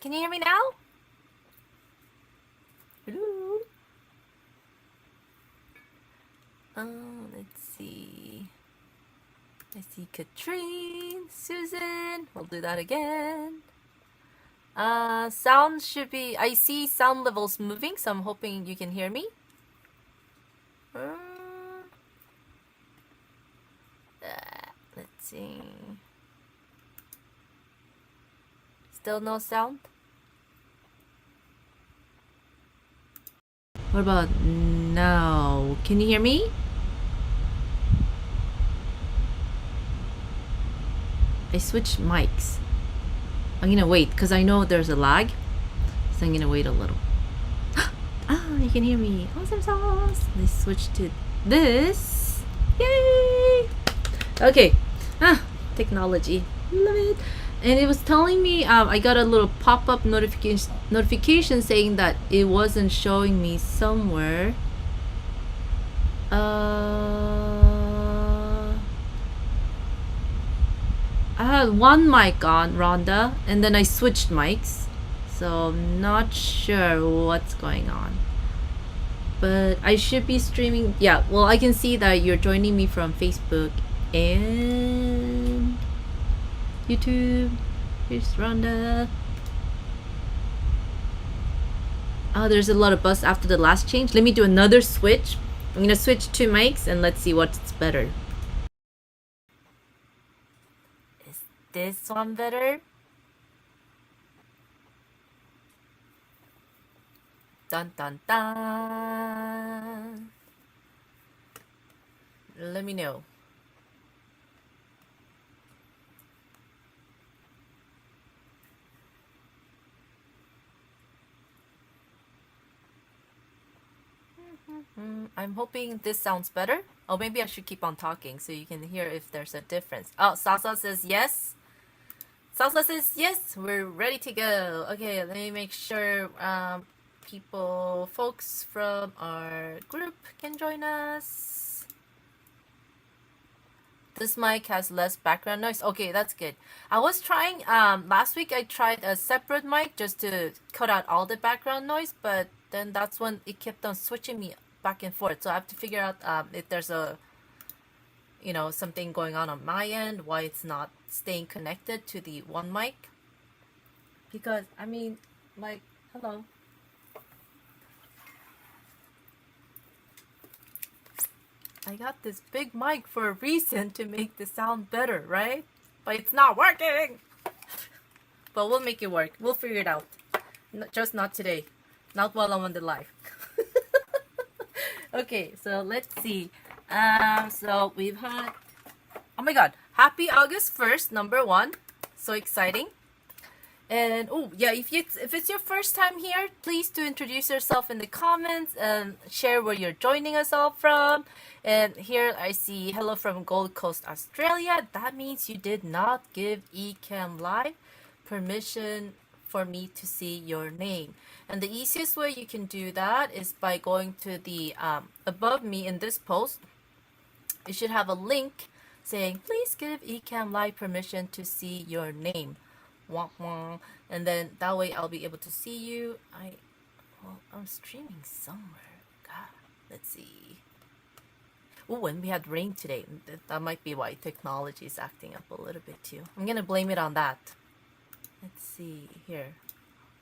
Can you hear me now? Hello? Let's see. I see Katrine, Susan. We'll do that again. Sound should be... I see sound levels moving, so I'm hoping you can hear me. Let's see. Still no sound? What about now? Can you hear me? I switched mics. I'm gonna wait because I know there's a lag, so I'm gonna wait a little. You can hear me. Awesome sauce. Let's switch to this. Yay! Okay. Technology. Love it. And it was telling me I got a little pop-up notification saying that it wasn't showing me somewhere. I had one mic on, Rhonda, and then I switched mics, so I'm not sure what's going on. But I should be streaming. Yeah, well, I can see that you're joining me from Facebook and YouTube. Here's Rhonda. Oh, there's a lot of buzz after the last change. Let me do another switch. I'm gonna switch two mics and let's see what's better. Is this one better? Dun dun dun. Let me know. I'm hoping this sounds better. Oh, maybe I should keep on talking so you can hear if there's a difference. Oh, Salsa says yes. Salsa says yes. We're ready to go. Okay, let me make sure folks from our group can join us. This mic has less background noise. Okay, that's good. I was trying, last week I tried a separate mic just to cut out all the background noise, but then that's when it kept on switching me back and forth. So I have to figure out if there's a, something going on my end, why it's not staying connected to the one mic. Because, hello. I got this big mic for a reason to make the sound better, right? But it's not working! But we'll make it work. We'll figure it out. Just not today. Not while I'm on the live. Okay, so let's see. So we've had... Oh my god. Happy August 1st, number 1. So exciting. And oh yeah, if it's your first time here, please do introduce yourself in the comments and share where you're joining us all from. And here I see hello from Gold Coast, Australia. That means you did not give Ecamm Live permission for me to see your name. And the easiest way you can do that is by going to the above me in this post. You should have a link saying please give Ecamm Live permission to see your name. Wah, wah. And then that way I'll be able to see you. I'm streaming somewhere. God, let's see. Oh, and we had rain today. That might be why technology is acting up a little bit too. I'm gonna blame it on that. Let's see here.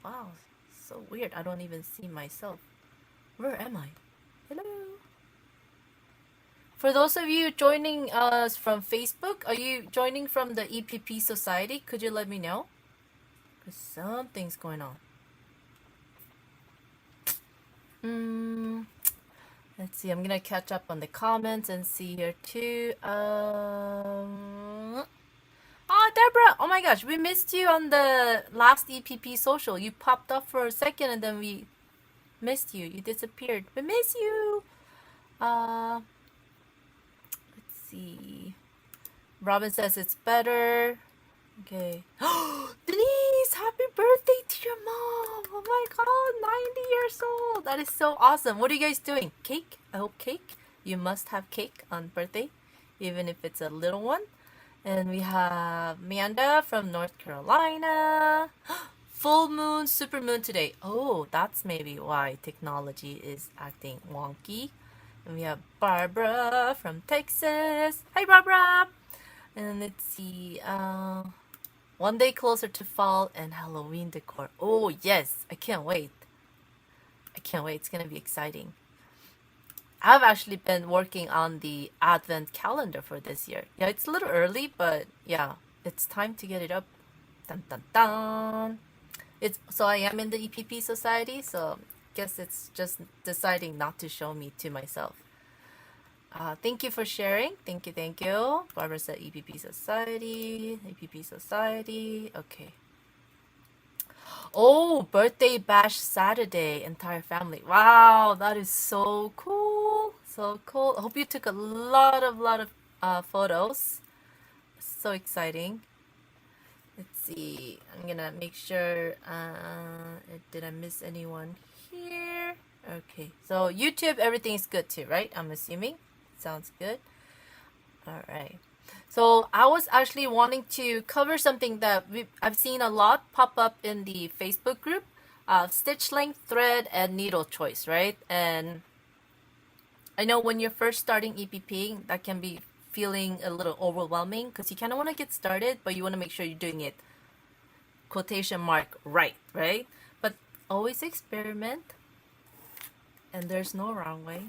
Wow, so weird. I don't even see myself. Where am I? Hello. For those of you joining us from Facebook, are you joining from the EPP Society? Could you let me know? Because something's going on. Let's see. I'm going to catch up on the comments and see here too. Oh, Deborah! Oh my gosh, we missed you on the last EPP social. You popped up for a second and then we missed you. You disappeared. We miss you! Let's see. Robin says it's better. Okay. Denise, happy birthday to your mom! Oh my god, 90 years old! That is so awesome. What are you guys doing? Cake? I hope cake. You must have cake on birthday, even if it's a little one. And we have Amanda from North Carolina. full moon, super moon today. Oh, that's maybe why technology is acting wonky. And we have Barbara from Texas. Hi, Barbara. And let's see. One day closer to fall and Halloween decor. Oh, yes. I can't wait. I can't wait. It's going to be exciting. I've actually been working on the advent calendar for this year. Yeah, it's a little early, but yeah, it's time to get it up. Dun dun dun. So I am in the EPP society, so guess it's just deciding not to show me to myself. Thank you for sharing. Thank you, thank you. Barbara said EPP society, EPP society. Okay. Oh, birthday bash Saturday, entire family. Wow, that is so cool. So cool. I hope you took a lot of photos. So exciting. Let's see. I'm gonna make sure. Did I miss anyone here? Okay. So YouTube, everything is good too, right? I'm assuming. Sounds good. All right. So I was actually wanting to cover something that I've seen a lot pop up in the Facebook group, stitch length, thread, and needle choice, right? And I know when you're first starting EPPing, that can be feeling a little overwhelming because you kind of want to get started, but you want to make sure you're doing it quotation mark right? But always experiment, and there's no wrong way.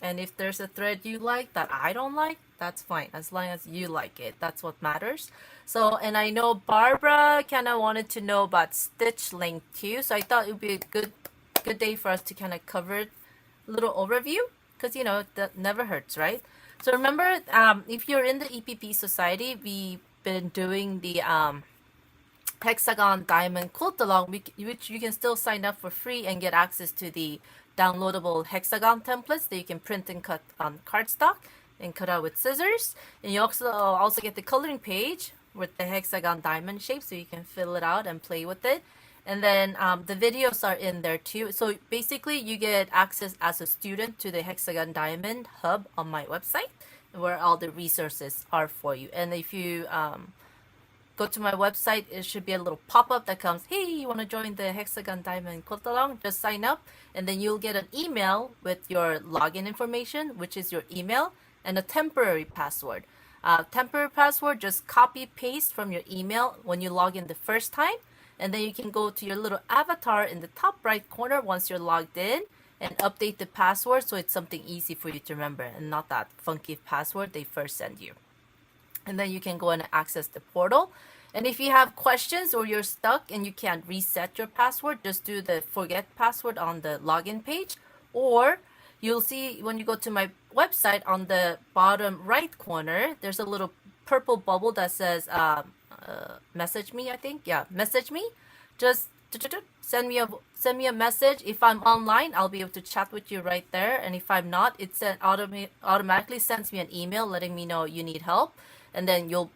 And if there's a thread you like that I don't like, that's fine. As long as you like it, that's what matters. So, and I know Barbara kind of wanted to know about stitch length too. So I thought it would be a good day for us to kind of cover it, a little overview, because that never hurts, right? So remember, if you're in the EPP society, we've been doing the hexagon diamond quilt along, which you can still sign up for free and get access to the downloadable hexagon templates that you can print and cut on cardstock and cut out with scissors. And you also get the coloring page with the hexagon diamond shape, so you can fill it out and play with it. And then the videos are in there too. So basically you get access as a student to the hexagon diamond hub on my website, where all the resources are for you. And if you go to my website, it should be a little pop-up that comes, hey, you want to join the hexagon diamond quilt along? Just sign up, and then you'll get an email with your login information, which is your email, and a temporary password. Temporary password, just copy paste from your email when you log in the first time, and then you can go to your little avatar in the top right corner once you're logged in and update the password so it's something easy for you to remember and not that funky password they first send you. And then you can go and access the portal. And if you have questions or you're stuck and you can't reset your password, just do the forget password on the login page. Or you'll see when you go to my website on the bottom right corner, there's a little purple bubble that says message me, I think. Yeah, message me. Just send me a message. If I'm online, I'll be able to chat with you right there. And if I'm not, it automatically sends me an email letting me know you need help. And then you'll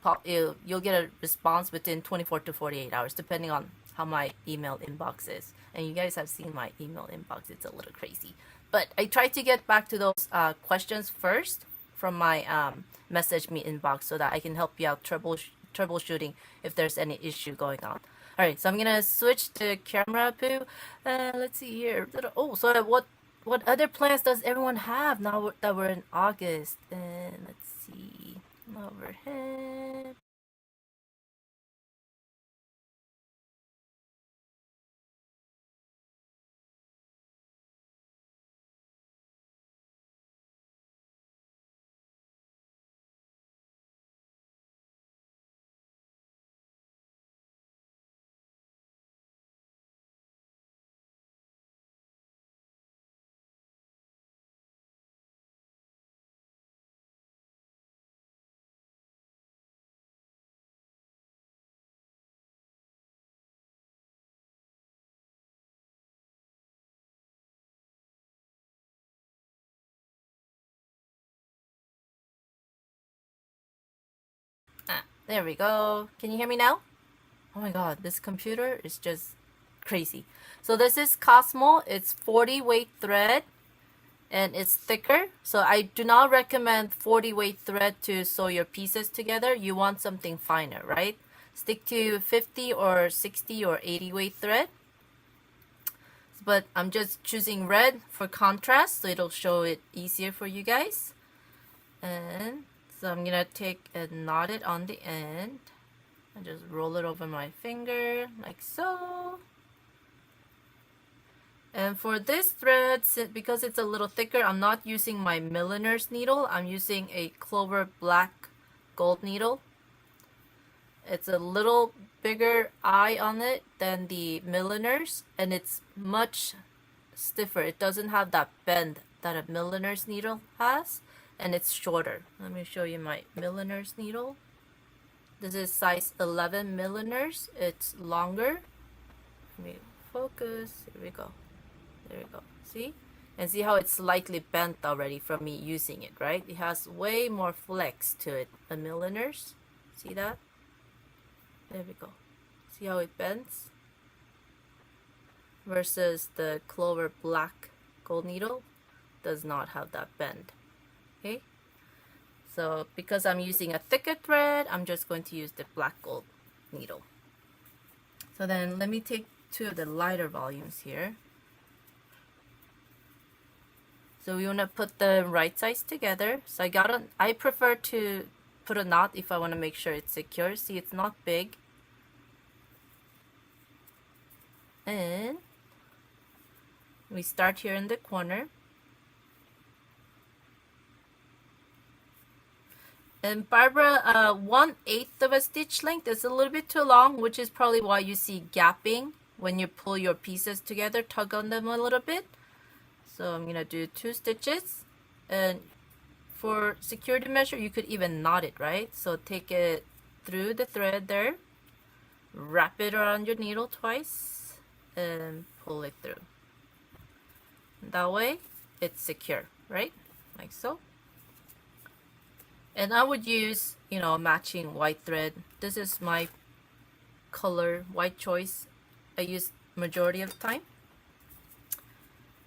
get a response within 24 to 48 hours, depending on how my email inbox is. And you guys have seen my email inbox; it's a little crazy. But I try to get back to those questions first from my message me inbox, so that I can help you out troubleshooting if there's any issue going on. All right, so I'm gonna switch to camera, Pooh. Let's see here. Oh, so what other plans does everyone have now that we're in August? And let's see. Overhead. There we go. Can you hear me now? Oh my god, this computer is just crazy. So this is Cosmo. It's 40 weight thread and it's thicker. So I do not recommend 40 weight thread to sew your pieces together. You want something finer, right? stick to 50 or 60 or 80 weight thread. But I'm just choosing red for contrast, so it'll show it easier for you guys. And so I'm gonna take and knot it on the end and just roll it over my finger like so. And for this thread, because it's a little thicker, I'm not using my milliner's needle. I'm using a Clover black gold needle. It's a little bigger eye on it than the milliner's, and it's much stiffer. It doesn't have that bend that a milliner's needle has, and it's shorter. Let me show you my milliner's needle. This is size 11 milliner's. It's longer. Let me focus. Here we go. There we go. See? And see how it's slightly bent already from me using it, right? It has way more flex to it. A milliner's. See that? There we go. See how it bends? Versus the Clover black gold needle does not have that bend. Okay? So because I'm using a thicker thread, I'm just going to use the black gold needle. So then let me take two of the lighter volumes here. So we want to put the right sides together. So I prefer to put a knot if I want to make sure it's secure. See, it's not big. And we start here in the corner. And Barbara, 1/8 of a stitch length is a little bit too long, which is probably why you see gapping when you pull your pieces together. Tug on them a little bit. So I'm gonna do 2 stitches, and for security measure you could even knot it, right? So take it through the thread there, wrap it around your needle twice, and pull it through. That way it's secure, right? Like so. And I would use, you know, matching white thread. This is my color, white choice I use majority of the time.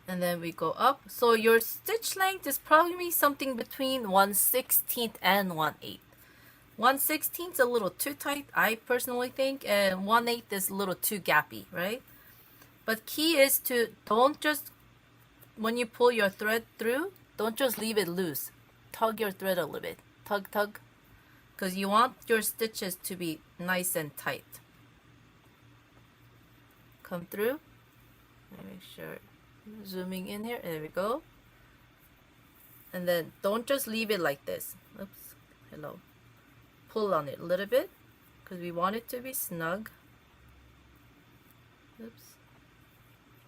And then we go up. So your stitch length is probably something between 1/16 and 1/8. 1/16 is a little too tight, I personally think, and 1/8 is a little too gappy, right? But key is to don't just, when you pull your thread through, don't just leave it loose. Tug your thread a little bit. Tug, tug. Because you want your stitches to be nice and tight. Come through. Let me make sure. Zooming in here. There we go. And then don't just leave it like this. Oops. Hello. Pull on it a little bit because we want it to be snug. Oops.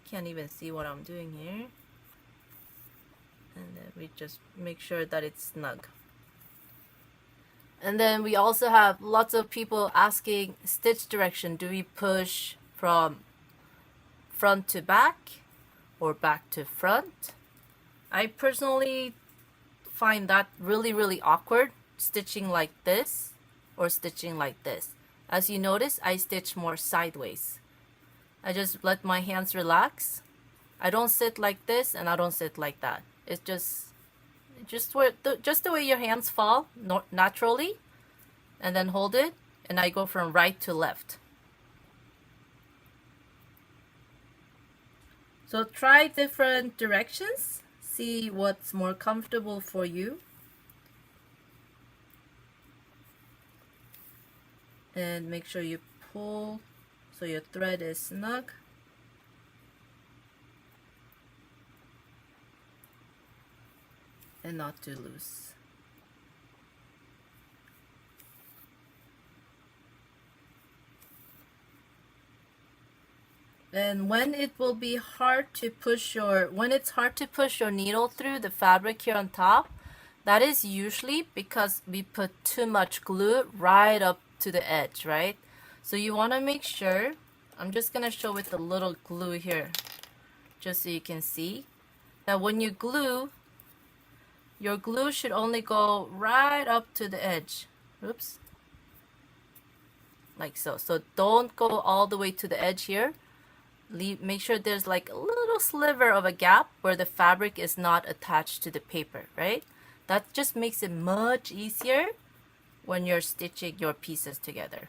Can't even see what I'm doing here. And then we just make sure that it's snug. And then we also have lots of people asking stitch direction. Do we push from front to back or back to front? I personally find that really awkward, stitching like this or stitching like this. As you notice, I stitch more sideways. I just let my hands relax. I don't sit like this and I don't sit like that. It's just the way your hands fall naturally, and then hold it, and I go from right to left. So try different directions, see what's more comfortable for you. And make sure you pull so your thread is snug. And not too loose. And when it's hard to push your needle through the fabric here on top, that is usually because we put too much glue right up to the edge, right? So you want to make sure, I'm just going to show with a little glue here, just so you can see, that when you glue, your glue should only go right up to the edge. Oops. Like so. So don't go all the way to the edge here. Make sure there's like a little sliver of a gap where the fabric is not attached to the paper, right? That just makes it much easier when you're stitching your pieces together.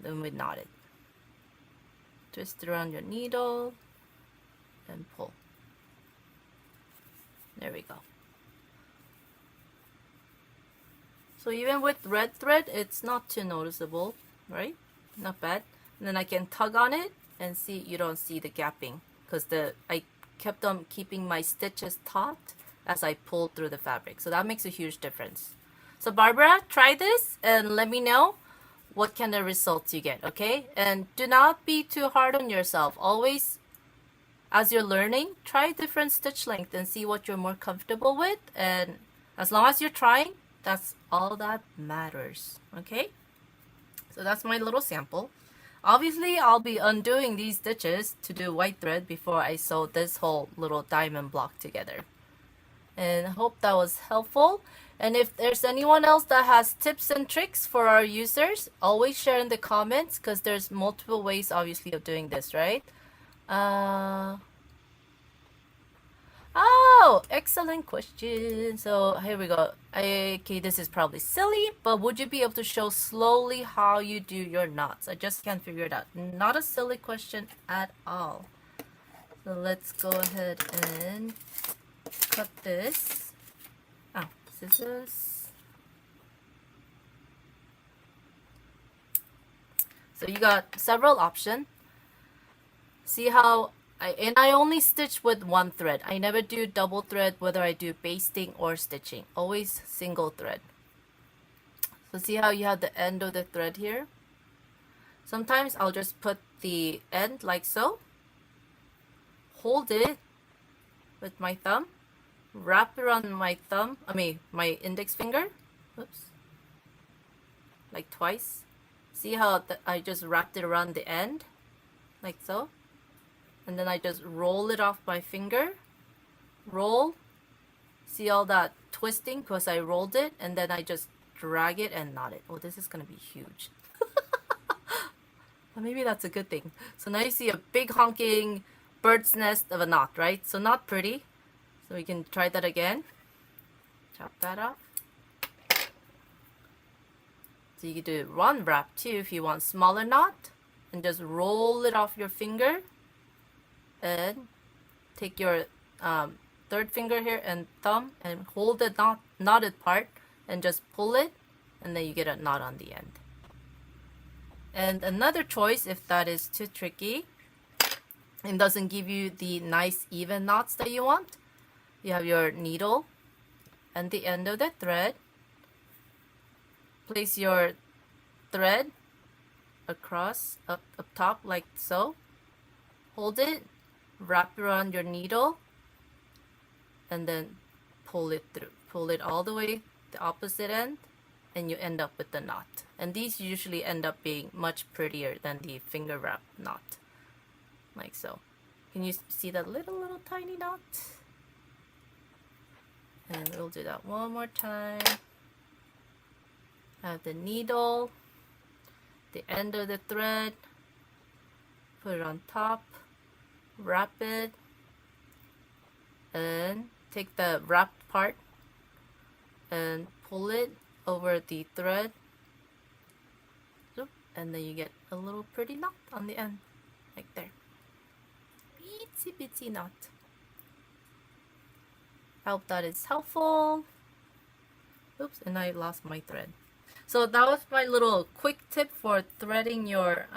then we knot it. Twist around your needle and pull. There we go. So even with red thread, it's not too noticeable, right? Not bad. And then I can tug on it and see, you don't see the gapping because I kept on keeping my stitches taut as I pulled through the fabric. So that makes a huge difference. So Barbara, try this and let me know what kind of results you get, okay? And do not be too hard on yourself. Always, as you're learning, try different stitch length and see what you're more comfortable with. And as long as you're trying, that's all that matters, okay? So that's my little sample. Obviously, I'll be undoing these stitches to do white thread before I sew this whole little diamond block together. And I hope that was helpful. And if there's anyone else that has tips and tricks for our users, always share in the comments because there's multiple ways, obviously, of doing this, right? Oh, excellent question. So here we go. Okay, this is probably silly, but would you be able to show slowly how you do your knots? I just can't figure it out. Not a silly question at all. So let's go ahead and cut this. Oh, scissors. So you got several options. See how I only stitch with one thread. I never do double thread, whether I do basting or stitching. Always single thread. So see how you have the end of the thread here? Sometimes I'll just put the end like so. Hold it with my thumb. Wrap around my thumb, my index finger. Oops. Like twice. See how I just wrapped it around the end? Like so. And then I just roll it off my finger. Roll. See all that twisting because I rolled it. And then I just drag it and knot it. Oh, this is going to be huge. But maybe that's a good thing. So now you see a big honking bird's nest of a knot, right? So not pretty. So we can try that again. Chop that off. So you can do one wrap too if you want smaller knot. And just roll it off your finger. And take your third finger here and thumb and hold the knotted part and just pull it, and then you get a knot on the end. And another choice, if that is too tricky and doesn't give you the nice even knots that you want, you have your needle and the end of the thread. Place your thread across up top like so. Hold it. Wrap around your needle and then pull it through. Pull it all the way the opposite end and you end up with the knot. And these usually end up being much prettier than the finger wrap knot. Like so. Can you see that little tiny knot? And we'll do that one more time. Have the needle, the end of the thread, put it on top. Wrap it and take the wrapped part and pull it over the thread, and then you get a little pretty knot on the end, like there. Itsy bitsy knot. I hope that is helpful. Oops, and I lost my thread. So that was my little quick tip for threading your,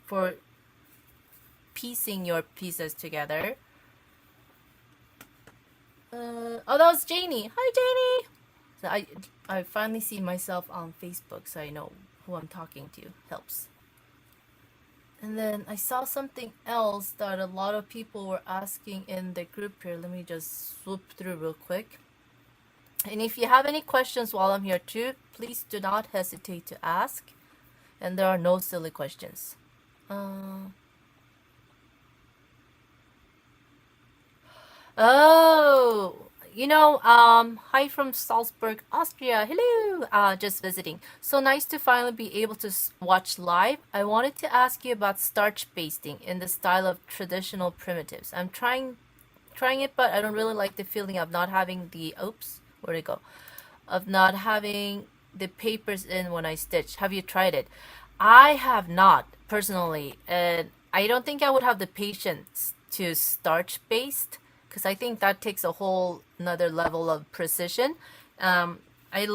for piecing your pieces together. Oh, that was Janie. Hi, Janie. So I finally see myself on Facebook, so I know who I'm talking to. Helps. And then I saw something else that a lot of people were asking in the group here. Let me just swoop through real quick. And if you have any questions while I'm here too, please do not hesitate to ask. And there are no silly questions. Oh, hi from Salzburg, Austria. Hello, just visiting. So nice to finally be able to watch live. I wanted to ask you about starch basting in the style of traditional primitives. I'm trying it, but I don't really like the feeling of not having the, where'd it go? Of not having the papers in when I stitch. Have you tried it? I have not personally, and I don't think I would have the patience to starch based because I think that takes a whole another level of precision. Um, I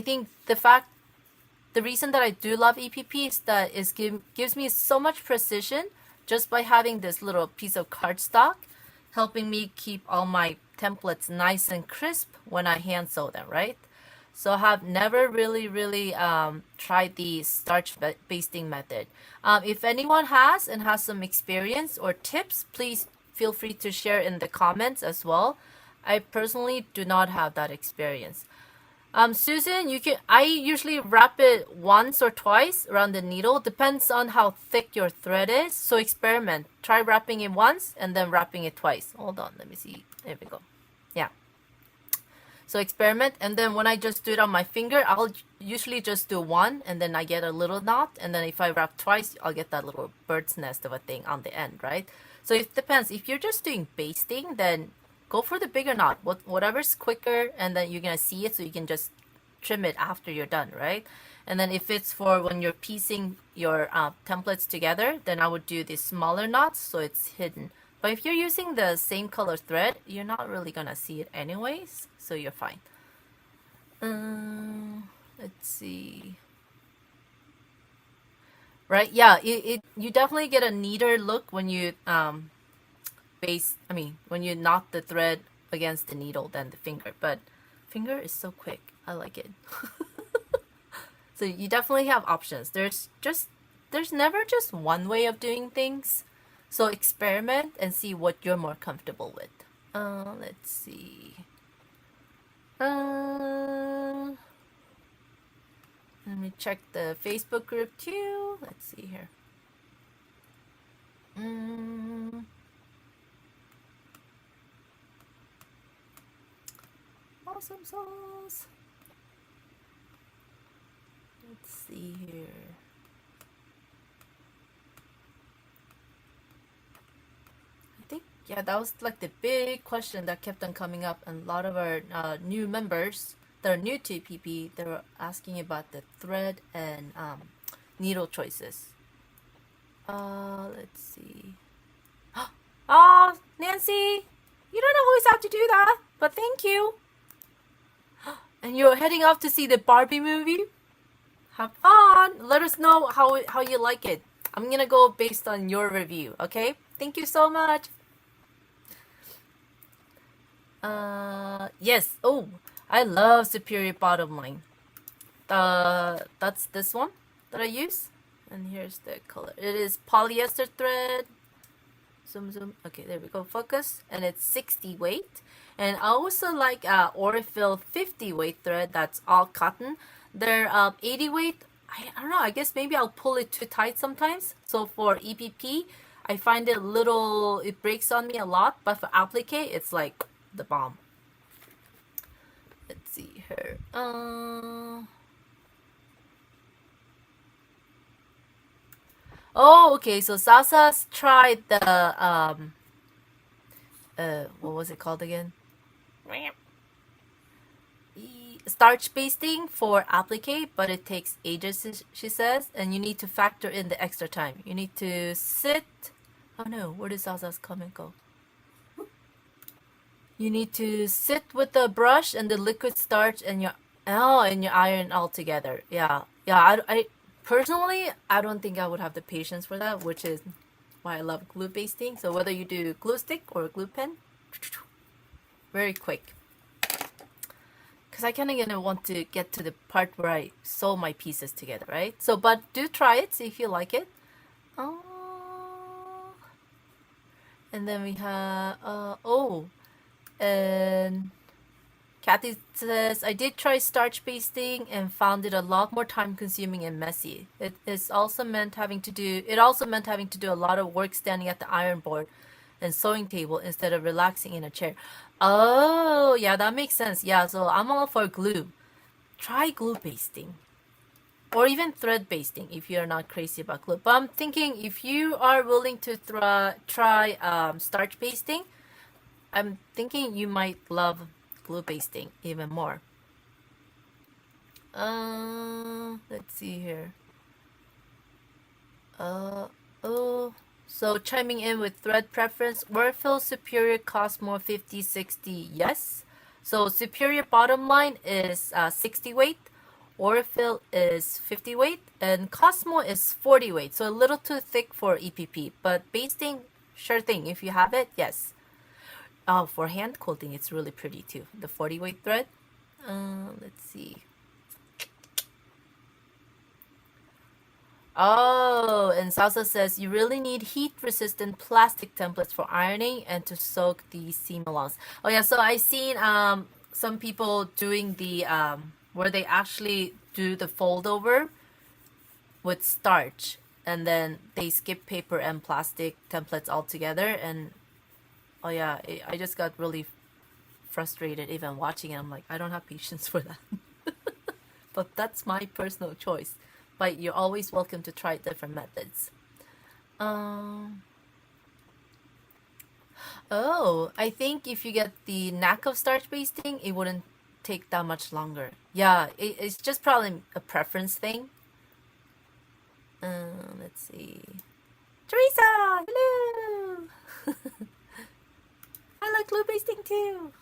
think the reason that I do love EPP is that gives me so much precision just by having this little piece of cardstock, helping me keep all my templates nice and crisp when I hand sew them, right? So I have never really tried the starch basting method. If anyone has and has some experience or tips, please feel free to share in the comments as well. I personally do not have that experience. Susan, I usually wrap it once or twice around the needle. Depends on how thick your thread is. So experiment. Try wrapping it once and then wrapping it twice. Hold on, let me see. There we go. Yeah. So experiment, and then when I just do it on my finger, I'll usually just do one, and then I get a little knot, and then if I wrap twice, I'll get that little bird's nest of a thing on the end, right? So it depends. If you're just doing basting, then go for the bigger knot, whatever's quicker, and then you're gonna see it, so you can just trim it after you're done, right? And then if it's for when you're piecing your templates together, then I would do the smaller knots, so it's hidden. But if you're using the same color thread, you're not really gonna see it anyways, so you're fine. Let's see. Right, yeah, you definitely get a neater look when you when you knot the thread against the needle than the finger, but finger is so quick. I like it. So you definitely have options. There's never just one way of doing things. So experiment and see what you're more comfortable with. Let's see. Let me check the Facebook group too. Let's see here. Awesome sauce. Let's see here. Yeah, that was like the big question that kept on coming up, and a lot of our new members that are new to EPP, they were asking about the thread and needle choices. Let's see. Oh, Nancy, you don't always have to do that, but thank you. And you're heading off to see the Barbie movie? Have fun. Let us know how you like it. I'm gonna go based on your review, okay? Thank you so much. Yes. Oh, I love Superior Bottom Line. That's this one that I use. And here's the color. It is polyester thread. Zoom. Okay, there we go. Focus. And it's 60 weight. And I also like Orifil 50 weight thread. That's all cotton. They're 80 weight. I don't know. I guess maybe I'll pull it too tight sometimes. So for EPP, I find it it breaks on me a lot. But for applique, it's like the bomb. Let's see here. Oh, okay. So Sasa's tried the what was it called again? Starch basting for applique, but it takes ages, she says, and you need to factor in the extra time. You need to sit. Oh no, where did Sasa's comment go? You need to sit with the brush and the liquid starch and your iron all together. Yeah. I personally, I don't think I would have the patience for that, which is why I love glue basting. So whether you do glue stick or glue pen, very quick. Because I kind of gonna want to get to the part where I sew my pieces together, right? So, but do try it, see if you like it. And then we have and Kathy says, I did try starch basting and found it a lot more time consuming and messy. It also meant having to do a lot of work standing at the iron board and sewing table instead of relaxing in a chair. Oh, yeah, that makes sense. Yeah, so I'm all for glue. Try glue basting. Or even thread basting if you're not crazy about glue. But I'm thinking if you are willing to try starch basting, I'm thinking you might love glue basting even more. Let's see here. Uh, oh. So chiming in with thread preference, Warfield Superior Cosmo 50/60, yes. So Superior bottom line is 60 weight, Orifil is 50 weight, and Cosmo is 40 weight. So a little too thick for EPP, but basting, sure thing. If you have it, yes. Oh, for hand quilting, it's really pretty too. The 40 weight thread. Let's see. Oh, and Salsa says you really need heat-resistant plastic templates for ironing and to soak the seam alongs. Oh yeah, so I seen some people doing the where they actually do the fold over with starch and then they skip paper and plastic templates altogether. And oh yeah, I just got really frustrated even watching it. I'm like, I don't have patience for that. But that's my personal choice. But you're always welcome to try different methods. Um, oh, I think if you get the knack of starch basting, it wouldn't take that much longer. Yeah, it's just probably a preference thing. Let's see. Teresa, hello. I like glue basting too.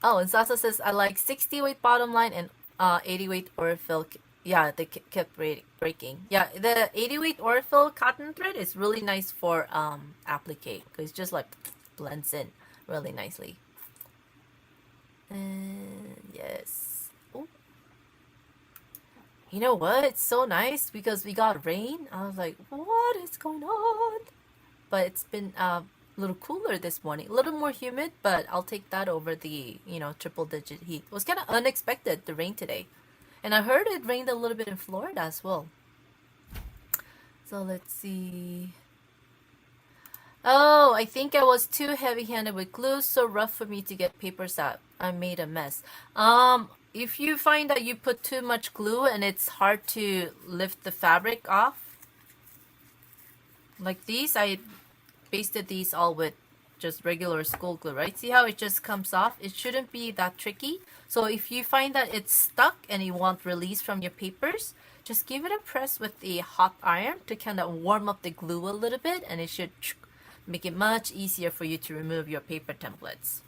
Oh, and Sasa says I like 60 weight bottom line and 80 weight Orifil. Yeah, they kept breaking. Yeah, the 80 weight Orifil cotton thread is really nice for applique because it's just like blends in really nicely. And yes. Ooh. You know what? It's so nice because we got rain. I was like, what is going on? But it's been a little cooler this morning. A little more humid, but I'll take that over the, triple digit heat. It was kind of unexpected, the rain today. And I heard it rained a little bit in Florida as well. So let's see. Oh, I think I was too heavy-handed with glue, so rough for me to get papers out. I made a mess. If you find that you put too much glue and it's hard to lift the fabric off, like these, I basted these all with just regular school glue, right? See how it just comes off? It shouldn't be that tricky. So if you find that it's stuck and you want release from your papers, just give it a press with the hot iron to kind of warm up the glue a little bit, and it should make it much easier for you to remove your paper templates.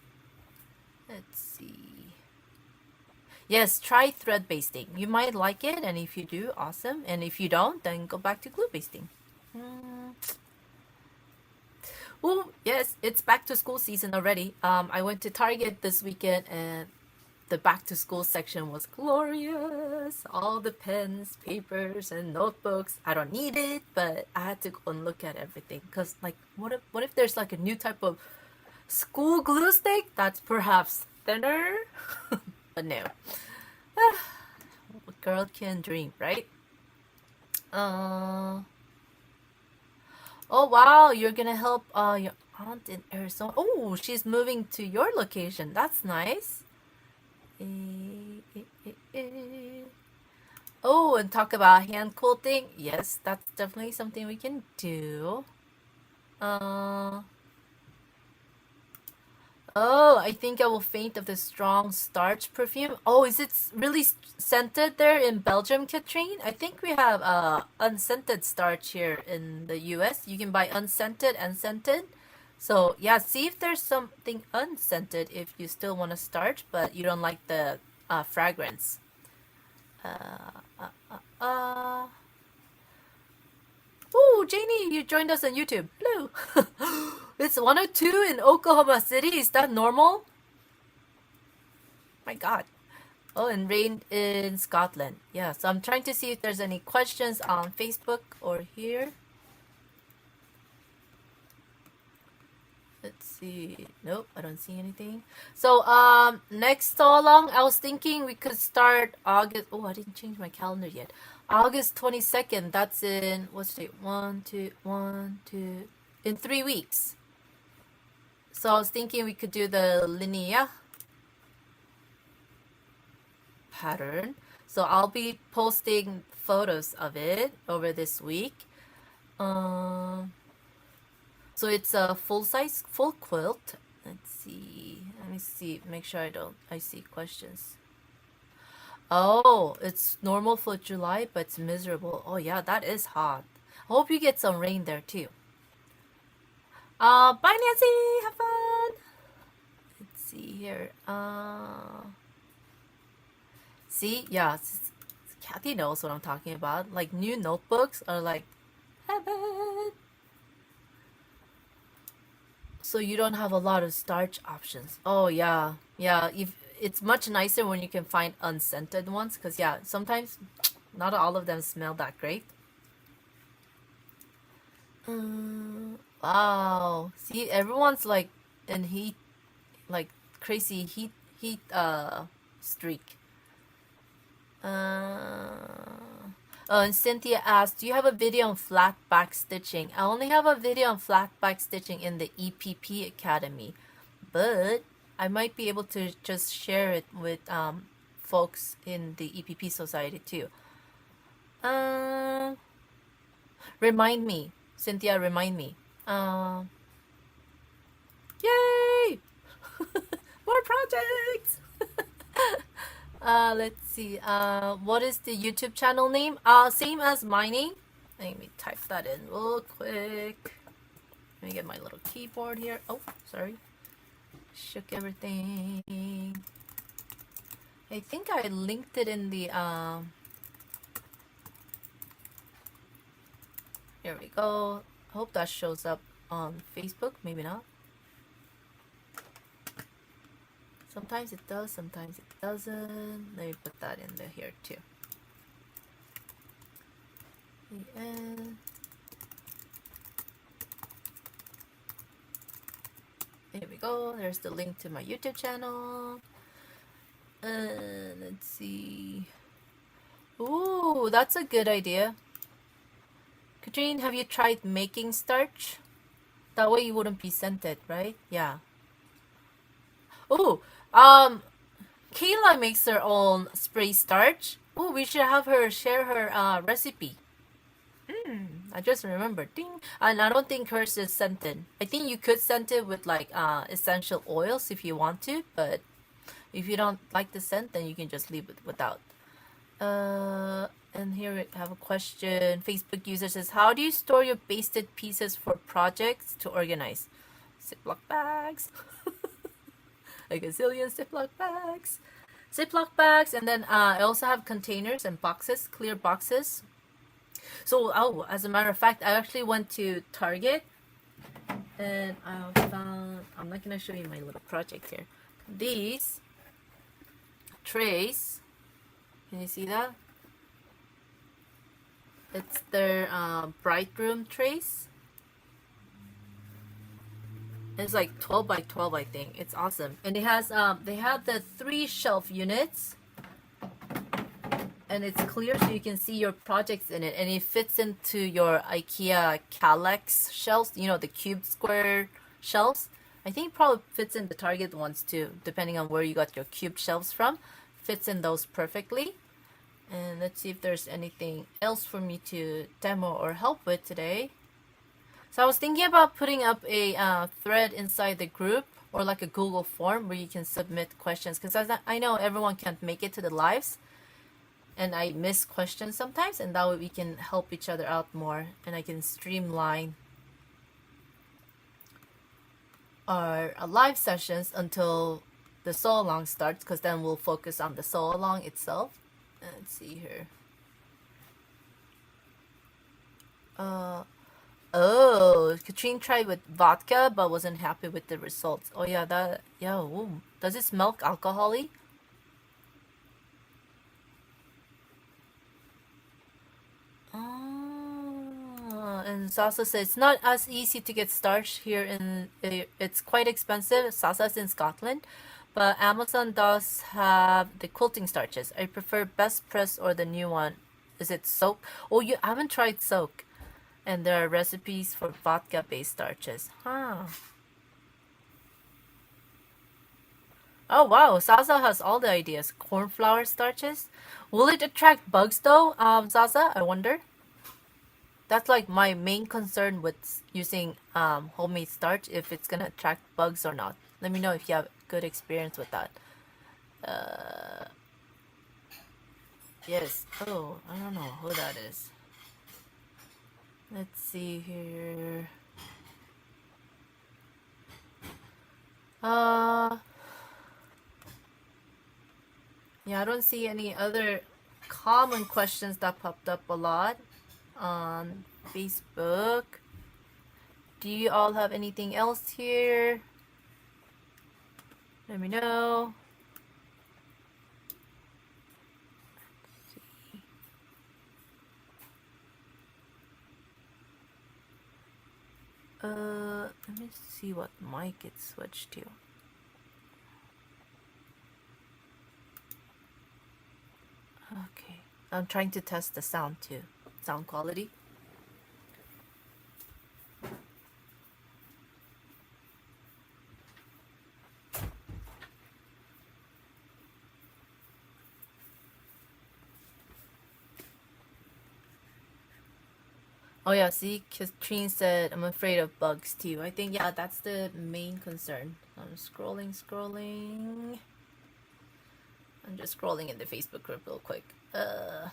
Let's see. Yes, try thread basting. You might like it, and if you do, awesome. And if you don't, then go back to glue basting. Oh, yes, it's back to school season already. I went to Target this weekend and the back to school section was glorious. All the pens, papers, and notebooks. I don't need it, but I had to go and look at everything. Because, like, what if there's like a new type of school glue stick that's perhaps thinner? But no. A girl can dream, right? Oh wow, you're gonna help your aunt in Arizona. Oh, she's moving to your location. That's nice. Oh, and talk about hand quilting. Yes, that's definitely something we can do. Oh, I think I will faint of the strong starch perfume. Oh, is it really scented there in Belgium, Katrine? I think we have unscented starch here in the US. You can buy unscented and scented. So yeah, see if there's something unscented if you still want to starch, but you don't like the fragrance. Oh, Janie, you joined us on YouTube. Hello. It's 102 in Oklahoma City. Is that normal? My God. Oh, and rain in Scotland. Yeah, so I'm trying to see if there's any questions on Facebook or here. Let's see. Nope, I don't see anything. So, next so long, I was thinking we could start August. Oh, I didn't change my calendar yet. August 22nd. That's in, what's the date? 1, 2, in 3 weeks. So I was thinking we could do the linear pattern. So I'll be posting photos of it over this week. So it's a full-size, full quilt. Let's see. Let me see. Make sure I see questions. Oh, it's normal for July, but it's miserable. Oh yeah, that is hot. I hope you get some rain there too. Bye Nancy, have fun. Let's see here. See, yeah, Kathy knows what I'm talking about. Like new notebooks are like heaven. So you don't have a lot of starch options. Oh yeah, yeah. If it's much nicer when you can find unscented ones, because yeah, sometimes not all of them smell that great. Wow. See, everyone's like in heat, like crazy heat streak. And Cynthia asked, "Do you have a video on flat back stitching?" I only have a video on flat back stitching in the EPP Academy, but I might be able to just share it with folks in the EPP Society too. Uh, Remind me, Cynthia. Remind me. Yay! More projects. Let's see. What is the YouTube channel name? Same as my name. Let me type that in real quick. Let me get my little keyboard here. Oh, sorry. Shook everything. I think I linked it in the here we go. Hope that shows up on Facebook. Maybe not. Sometimes it does, sometimes it doesn't. Let me put that in there here too. And there we go. There's the link to my YouTube channel. Let's see. Ooh, that's a good idea. Katrine, have you tried making starch? That way you wouldn't be scented, right? Yeah. Ooh, Kayla makes her own spray starch. Ooh, we should have her share her recipe. I just remembered. Ding. And I don't think hers is scented. I think you could scent it with like essential oils if you want to, but if you don't like the scent, then you can just leave it without. And here we have a question. Facebook user says, "How do you store your basted pieces for projects to organize?" Ziploc bags. A gazillion Ziploc bags. Ziploc bags, and then I also have containers and boxes, clear boxes. So, oh, as a matter of fact, I actually went to Target and I found, I'm not gonna show you my little project here. These trays, can you see that? It's their bright room trays. It's like 12 by 12, I think. It's awesome. And it has, they have the 3 shelf units. And it's clear so you can see your projects in it. And it fits into your IKEA Kallax shelves. You know, the cube square shelves. I think it probably fits in the Target ones too, depending on where you got your cube shelves from. Fits in those perfectly. And let's see if there's anything else for me to demo or help with today. So I was thinking about putting up a thread inside the group or like a Google form where you can submit questions, because I know everyone can't make it to the lives and I miss questions sometimes, and that way we can help each other out more and I can streamline our live sessions until the sew along starts, because then we'll focus on the sew along itself. Let's see here. Oh, Katrine tried with vodka but wasn't happy with the results. Oh yeah, that, yeah, ooh. Does it smell alcohol-y? And Sasa says it's not as easy to get starch here in, it's quite expensive. Sasa's in Scotland, but Amazon does have the quilting starches. I prefer Best Press or the new one. Is it Soak? Oh, you haven't tried Soak. And there are recipes for vodka-based starches. Huh. Oh wow, Zaza has all the ideas. Cornflower starches. Will it attract bugs though, Zaza? I wonder. That's like my main concern with using homemade starch, if it's gonna attract bugs or not. Let me know if you have good experience with that. Yes. Oh, I don't know who that is. Let's see here. Uh, yeah, I don't see any other common questions that popped up a lot on Facebook. Do you all have anything else here? Let me know. Let me see what mic it switched to. Okay. I'm trying to test the sound too. Sound quality. Oh yeah, see, Katrine said, I'm afraid of bugs too. I think, yeah, that's the main concern. I'm scrolling. I'm just scrolling in the Facebook group real quick. I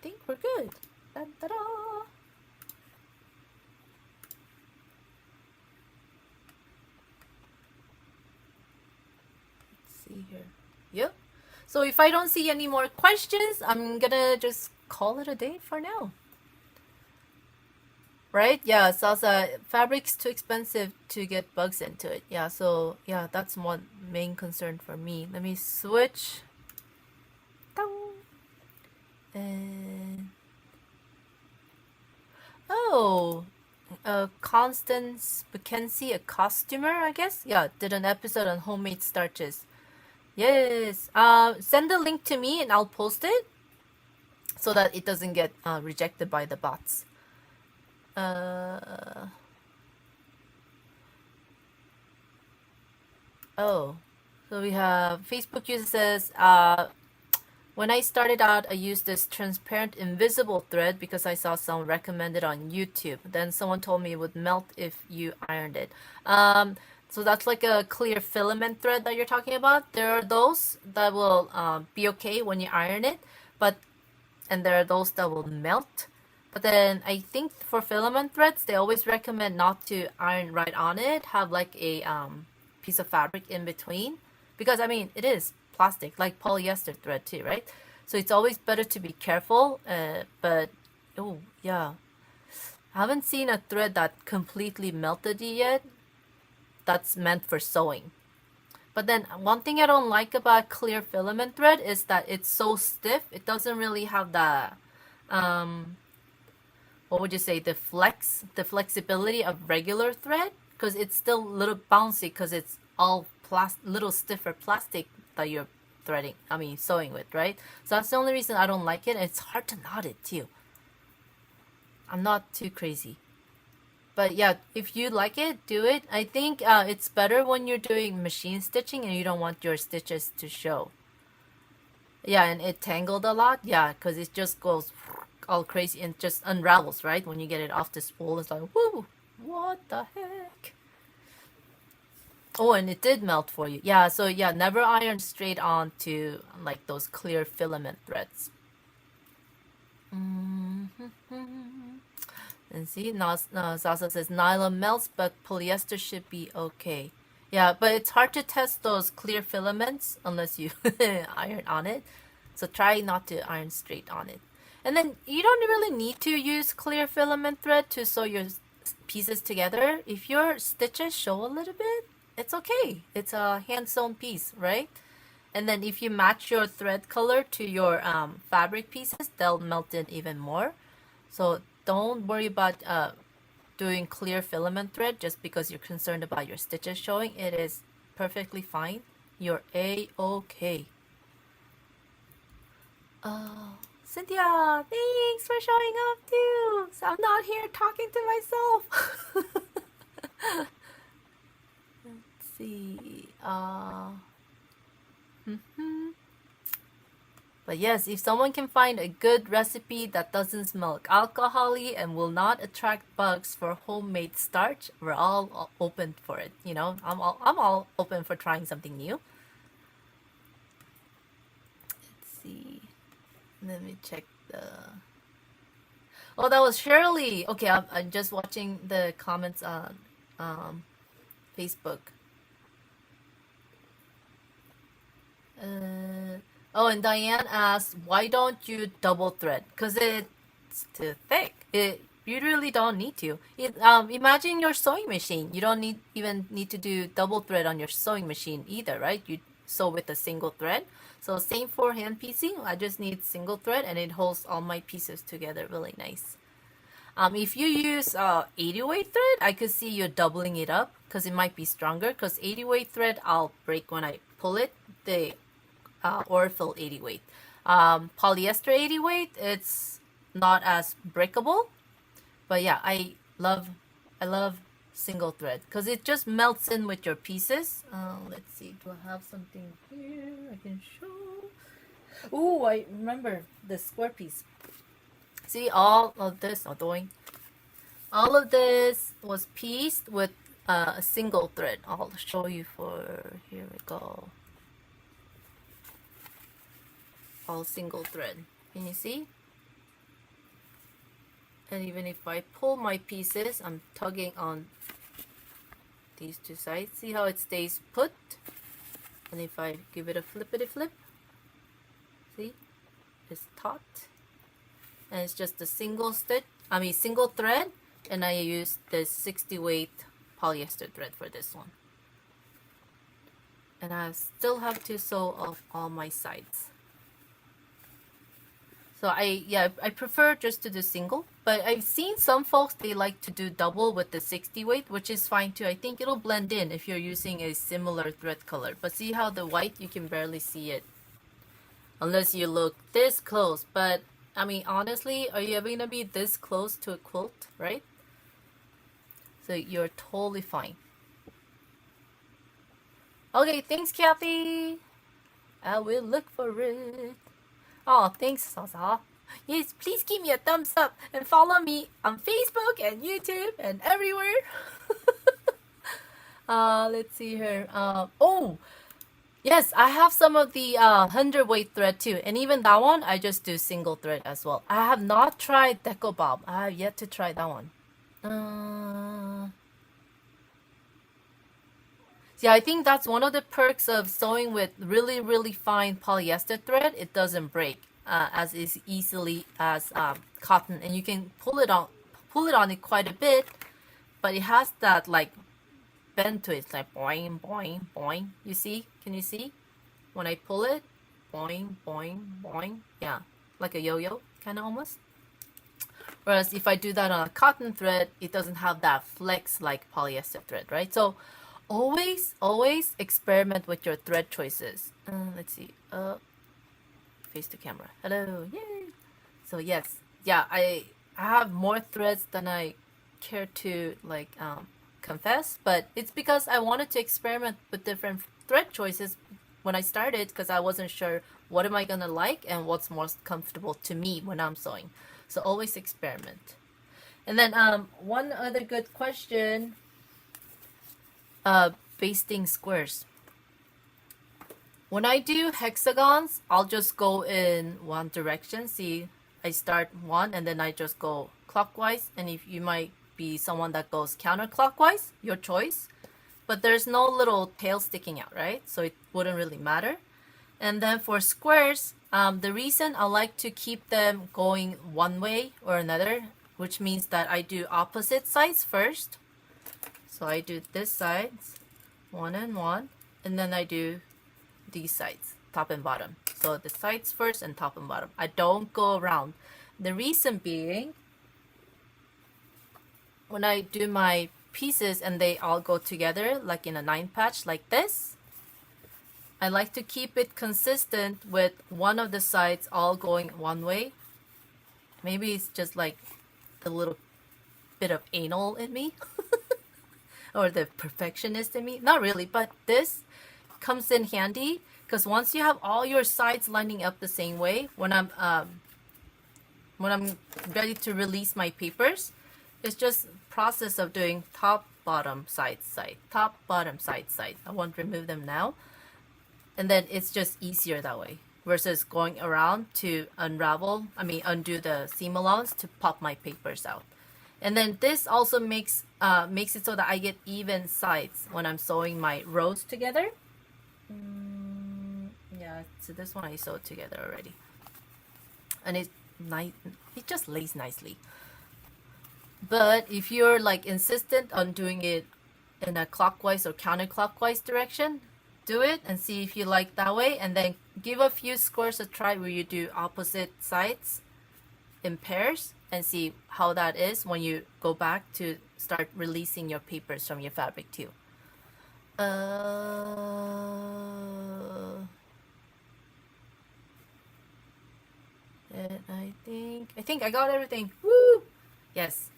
think we're good. Da-da-da. Let's see here. Yep. So if I don't see any more questions, I'm gonna just call it a day for now. Right? Yeah, salsa fabric's too expensive to get bugs into it. Yeah, so yeah, that's one main concern for me. Let me switch. And oh, Constance Mackenzie, a costumer, I guess. Yeah, did an episode on homemade starches. Yes. Send the link to me and I'll post it so that it doesn't get rejected by the bots. Oh, so we have Facebook user says, when I started out, I used this transparent invisible thread because I saw someone recommended on YouTube. Then someone told me it would melt if you ironed it. So that's like a clear filament thread that you're talking about. There are those that will be okay when you iron it, and there are those that will melt. But then I think for filament threads, they always recommend not to iron right on it. Have like a piece of fabric in between, because I mean it is plastic, like polyester thread too, right? So it's always better to be careful. But oh yeah, I haven't seen a thread that completely melted yet. That's meant for sewing. But then one thing I don't like about clear filament thread is that it's so stiff. It doesn't really have the what would you say, the flexibility of regular thread, because it's still a little bouncy because it's all little stiffer plastic that you're sewing with, right? So that's the only reason I don't like it, and it's hard to knot it too. I'm not too crazy. But yeah, if you like it, do it. I think it's better when you're doing machine stitching and you don't want your stitches to show. Yeah, and it tangled a lot. Yeah, because it just goes all crazy and just unravels, right? When you get it off the spool, it's like, whoo, what the heck? Oh, and it did melt for you. Yeah, so yeah, never iron straight on to like those clear filament threads. And see, Sasa says nylon melts, but polyester should be okay. Yeah, but it's hard to test those clear filaments unless you iron on it. So try not to iron straight on it. And then you don't really need to use clear filament thread to sew your pieces together. If your stitches show a little bit, it's okay. It's a hand sewn piece, right? And then if you match your thread color to your fabric pieces, they'll melt in even more. So don't worry about doing clear filament thread just because you're concerned about your stitches showing. It is perfectly fine. You're a-okay. Oh, Cynthia, thanks for showing up too. So I'm not here talking to myself. Let's see. But yes, if someone can find a good recipe that doesn't smell alcohol-y and will not attract bugs for homemade starch, we're all open for it. You know, I'm all open for trying something new. Let's see. Let me check the. Oh, that was Shirley. Okay, I'm just watching the comments on Facebook. Oh, and Diane asked, why don't you double thread? Because it's too thick. You really don't need to. Imagine your sewing machine. You don't even need to do double thread on your sewing machine either, right? You sew with a single thread. So same for hand piecing. I just need single thread and it holds all my pieces together really nice. If you use 80 weight thread, I could see you doubling it up because it might be stronger. Because 80 weight thread, I'll break when I pull it. The Orfil 80 weight. Polyester 80 weight, it's not as breakable. But yeah, I love single thread because it just melts in with your pieces. Let's see, do I have something here I can show? Oh, I remember the square piece. See, all of this, all of this was pieced with a single thread. I'll show you here we go. All single thread. Can you see? And even if I pull my pieces, I'm tugging on these two sides. See how it stays put? And if I give it a flippity flip, see? It's taut. And it's just a single thread, and I use this 60 weight polyester thread for this one. And I still have to sew off all my sides. So I prefer just to do single, but I've seen some folks, they like to do double with the 60 weight, which is fine too. I think it'll blend in if you're using a similar thread color. But see how the white, you can barely see it unless you look this close. But I mean, honestly, are you ever gonna be this close to a quilt, right? So you're totally fine. Okay, thanks, Kathy. I will look for it. Oh, thanks, Sasa. Yes, please give me a thumbs up and follow me on Facebook and YouTube and everywhere. Let's see here. Oh, yes, I have some of the 100 weight thread too. And even that one, I just do single thread as well. I have not tried Deco Bob. I have yet to try that one. Yeah, I think that's one of the perks of sewing with really, really fine polyester thread. It doesn't break as easily as cotton, and you can pull it on it quite a bit, but it has that like bend to it. It's like boing, boing, boing. You see? Can you see? When I pull it, boing, boing, boing. Yeah, like a yo-yo kind of almost. Whereas if I do that on a cotton thread, it doesn't have that flex like polyester thread, right? So always experiment with your thread choices. Let's see. Face to camera. Hello. Yay. So yes, yeah, I have more threads than I care to like confess, but it's because I wanted to experiment with different thread choices when I started, because I wasn't sure what am I gonna like and what's most comfortable to me when I'm sewing. So always experiment. And then one other good question. Basting squares. When I do hexagons, I'll just go in one direction. See, I start one and then I just go clockwise. And if you might be someone that goes counterclockwise, your choice. But there's no little tail sticking out, right? So it wouldn't really matter. And then for squares, the reason I like to keep them going one way or another, which means that I do opposite sides first. So I do this sides, one and one, and then I do these sides, top and bottom. So the sides first and top and bottom. I don't go around. The reason being, when I do my pieces and they all go together, like in a 9-patch like this, I like to keep it consistent with one of the sides all going one way. Maybe it's just like a little bit of anal in me. Or the perfectionist in me. Not really, but this comes in handy because once you have all your sides lining up the same way, when I'm ready to release my papers, it's just process of doing top, bottom, side, side, top, bottom, side, side. I won't remove them now. And then it's just easier that way. versus going around to undo the seam allowance to pop my papers out. And then this also makes it so that I get even sides when I'm sewing my rows together. Yeah, so this one I sewed together already. And it just lays nicely. But if you're like insistent on doing it in a clockwise or counterclockwise direction, do it and see if you like that way, and then give a few squares a try where you do opposite sides in pairs and see how that is when you go back to start releasing your papers from your fabric too. And I think I got everything. Woo! Yes.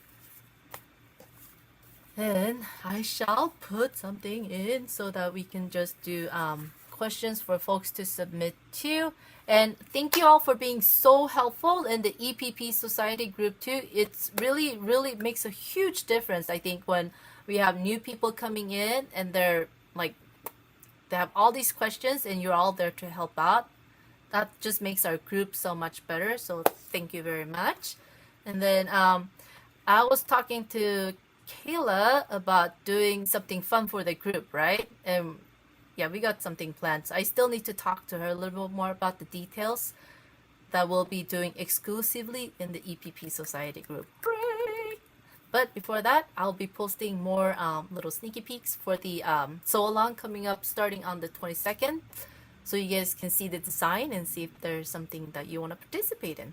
And I shall put something in so that we can just do questions for folks to submit to. And thank you all for being so helpful in the EPP Society group too. It's really, really makes a huge difference, I think, when we have new people coming in and they're like, they have all these questions and you're all there to help out. That just makes our group so much better. So thank you very much. And then I was talking to Kayla about doing something fun for the group, right? And yeah, we got something planned. So I still need to talk to her a little bit more about the details that we'll be doing exclusively in the EPP Society group. Great! But before that, I'll be posting more little sneaky peeks for the sew along coming up starting on the 22nd. So you guys can see the design and see if there's something that you want to participate in.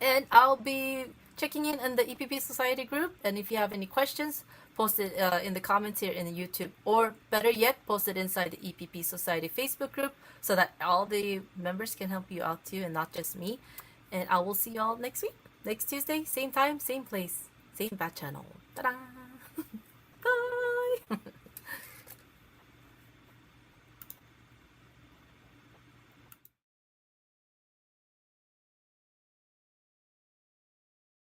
And I'll be checking in the EPP Society group. And if you have any questions, post it in the comments here in the YouTube. Or better yet, post it inside the EPP Society Facebook group so that all the members can help you out too and not just me. And I will see you all next week. Next Tuesday, same time, same place, same bat channel. Ta-da!